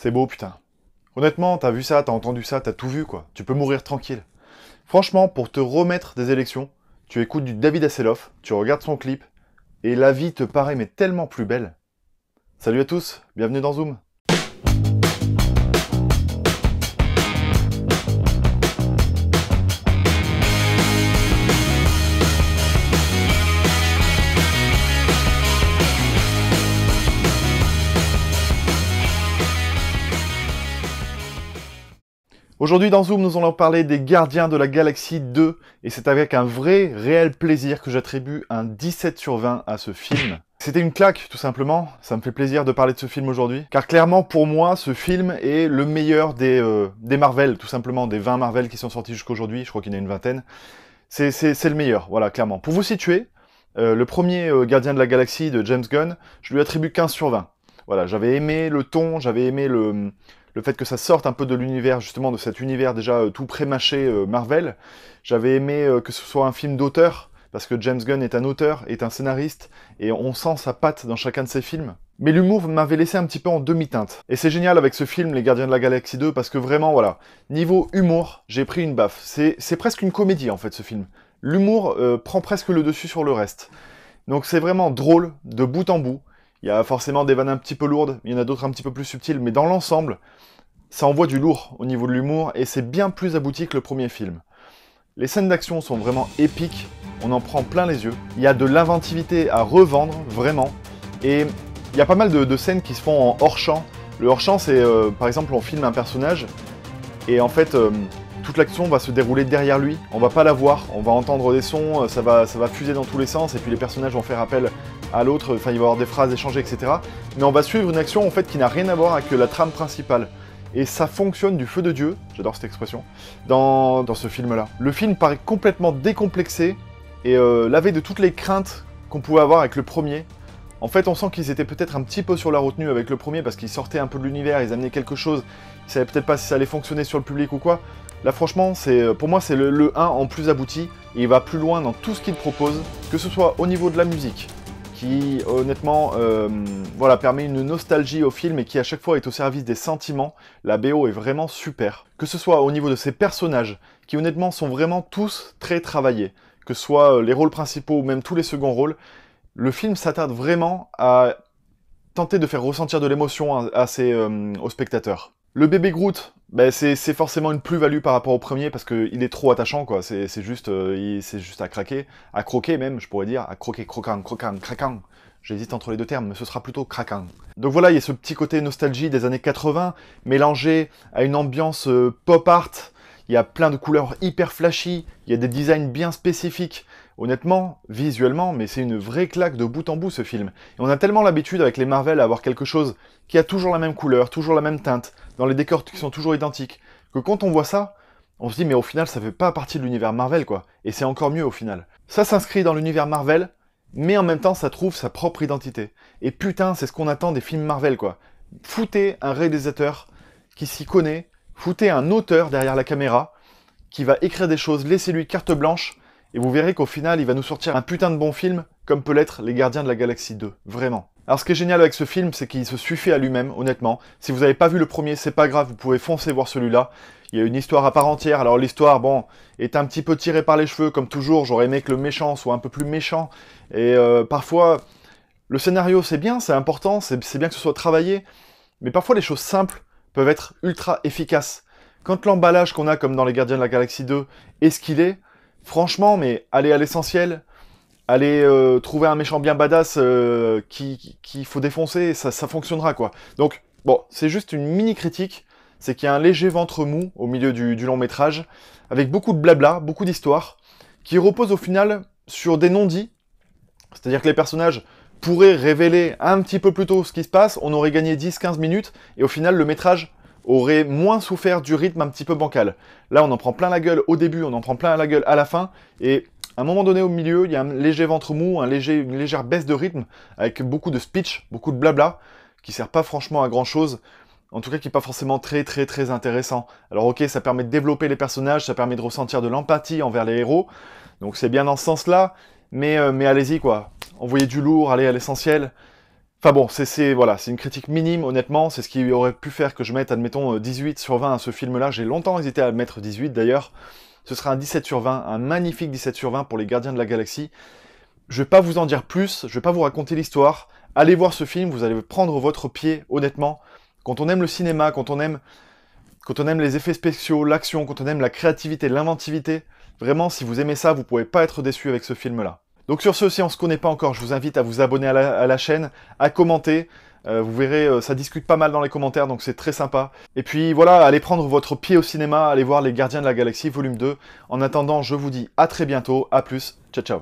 C'est beau, putain. Honnêtement, t'as vu ça, t'as entendu ça, t'as tout vu, quoi. Tu peux mourir tranquille. Franchement, pour te remettre des élections, tu écoutes du David Hasselhoff, tu regardes son clip, et la vie te paraît mais tellement plus belle. Salut à tous, bienvenue dans Zoom. Aujourd'hui dans Zoom, nous allons parler des Gardiens de la Galaxie 2, et c'est avec un vrai, réel plaisir que j'attribue un 17 sur 20 à ce film. C'était une claque, tout simplement, ça me fait plaisir de parler de ce film aujourd'hui, car clairement, pour moi, ce film est le meilleur des Marvel, tout simplement, des 20 Marvel qui sont sortis jusqu'aujourd'hui, je crois qu'il y en a une vingtaine. C'est le meilleur, voilà, clairement. Pour vous situer, le premier Gardien de la Galaxie de James Gunn, je lui attribue 15 sur 20. Voilà, j'avais aimé le ton, j'avais aimé le fait que ça sorte un peu de l'univers, justement, de cet univers déjà tout pré-mâché Marvel. J'avais aimé que ce soit un film d'auteur, parce que James Gunn est un auteur, est un scénariste, et on sent sa patte dans chacun de ses films. Mais l'humour m'avait laissé un petit peu en demi-teinte. Et c'est génial avec ce film, Les Gardiens de la Galaxie 2, parce que vraiment, voilà, niveau humour, j'ai pris une baffe. C'est presque une comédie, en fait, ce film. L'humour prend presque le dessus sur le reste. Donc c'est vraiment drôle, de bout en bout. Il y a forcément des vannes un petit peu lourdes, il y en a d'autres un petit peu plus subtiles, mais dans l'ensemble, ça envoie du lourd au niveau de l'humour, et c'est bien plus abouti que le premier film. Les scènes d'action sont vraiment épiques, on en prend plein les yeux. Il y a de l'inventivité à revendre, vraiment, et il y a pas mal de scènes qui se font en hors-champ. Le hors-champ, c'est, par exemple, on filme un personnage, et en fait, toute l'action va se dérouler derrière lui, on va pas la voir, on va entendre des sons, ça va fuser dans tous les sens, et puis les personnages vont faire appel à l'autre, enfin il va y avoir des phrases échangées, etc. Mais on va suivre une action en fait qui n'a rien à voir avec la trame principale. Et ça fonctionne du feu de Dieu, j'adore cette expression, dans ce film-là. Le film paraît complètement décomplexé et lavé de toutes les craintes qu'on pouvait avoir avec le premier. En fait, on sent qu'ils étaient peut-être un petit peu sur la retenue avec le premier parce qu'ils sortaient un peu de l'univers, ils amenaient quelque chose, ils savaient peut-être pas si ça allait fonctionner sur le public ou quoi. Là, franchement, pour moi, c'est le 1 en plus abouti, et il va plus loin dans tout ce qu'il propose, que ce soit au niveau de la musique, qui, honnêtement, voilà, permet une nostalgie au film et qui, à chaque fois, est au service des sentiments. La BO est vraiment super. Que ce soit au niveau de ses personnages, qui, honnêtement, sont vraiment tous très travaillés, que ce soit les rôles principaux ou même tous les seconds rôles, le film s'attarde vraiment à tenter de faire ressentir de l'émotion aux spectateurs. Le bébé Groot, ben c'est forcément une plus-value par rapport au premier parce qu'il est trop attachant, quoi. C'est juste à craquer, à croquer même, je pourrais dire, à croquer, croquant, croquant, craquant. J'hésite entre les deux termes, mais ce sera plutôt craquant. Donc voilà, il y a ce petit côté nostalgie des années 80, mélangé à une ambiance pop art. Il y a plein de couleurs hyper flashy, il y a des designs bien spécifiques. Honnêtement, visuellement, mais c'est une vraie claque de bout en bout ce film. Et on a tellement l'habitude avec les Marvel à avoir quelque chose qui a toujours la même couleur, toujours la même teinte, dans les décors qui sont toujours identiques, que quand on voit ça, on se dit mais au final ça fait pas partie de l'univers Marvel quoi. Et c'est encore mieux au final. Ça s'inscrit dans l'univers Marvel, mais en même temps ça trouve sa propre identité. Et putain, c'est ce qu'on attend des films Marvel quoi. Foutez un réalisateur qui s'y connaît, foutez un auteur derrière la caméra, qui va écrire des choses, laissez-lui carte blanche, et vous verrez qu'au final, il va nous sortir un putain de bon film, comme peut l'être Les Gardiens de la Galaxie 2. Vraiment. Alors ce qui est génial avec ce film, c'est qu'il se suffit à lui-même, honnêtement. Si vous n'avez pas vu le premier, c'est pas grave, vous pouvez foncer voir celui-là. Il y a une histoire à part entière. Alors l'histoire, bon, est un petit peu tirée par les cheveux, comme toujours. J'aurais aimé que le méchant soit un peu plus méchant. Et parfois, le scénario, c'est bien, c'est important, c'est bien que ce soit travaillé. Mais parfois, les choses simples peuvent être ultra efficaces. Quand l'emballage qu'on a, comme dans Les Gardiens de la Galaxie 2, est ce qu'il est, franchement, mais allez à l'essentiel, allez trouver un méchant bien badass qu'il faut défoncer, ça fonctionnera, quoi. Donc, bon, c'est juste une mini-critique, c'est qu'il y a un léger ventre mou au milieu du long métrage, avec beaucoup de blabla, beaucoup d'histoires, qui repose au final sur des non-dits, c'est-à-dire que les personnages pourraient révéler un petit peu plus tôt ce qui se passe, on aurait gagné 10-15 minutes, et au final, le métrage aurait moins souffert du rythme un petit peu bancal. Là, on en prend plein la gueule au début, on en prend plein la gueule à la fin, et à un moment donné au milieu, il y a un léger ventre mou, une légère baisse de rythme, avec beaucoup de speech, beaucoup de blabla, qui sert pas franchement à grand chose, en tout cas qui est pas forcément très intéressant. Alors ok, ça permet de développer les personnages, ça permet de ressentir de l'empathie envers les héros, donc c'est bien dans ce sens-là, mais allez-y quoi, envoyez du lourd, allez à l'essentiel. Enfin bon, voilà, c'est une critique minime, honnêtement, c'est ce qui aurait pu faire que je mette, admettons, 18 sur 20 à ce film-là. J'ai longtemps hésité à mettre 18 d'ailleurs. Ce sera un 17 sur 20, un magnifique 17 sur 20 pour les Gardiens de la Galaxie. Je vais pas vous en dire plus, je vais pas vous raconter l'histoire. Allez voir ce film, vous allez prendre votre pied, honnêtement. Quand on aime le cinéma, quand on aime les effets spéciaux, l'action, quand on aime la créativité, l'inventivité, vraiment, si vous aimez ça, vous pouvez pas être déçu avec ce film-là. Donc sur ce, si on se connaît pas encore, je vous invite à vous abonner à la chaîne, à commenter. Vous verrez, ça discute pas mal dans les commentaires, donc c'est très sympa. Et puis voilà, allez prendre votre pied au cinéma, allez voir Les Gardiens de la Galaxie volume 2. En attendant, je vous dis à très bientôt, à plus, ciao ciao.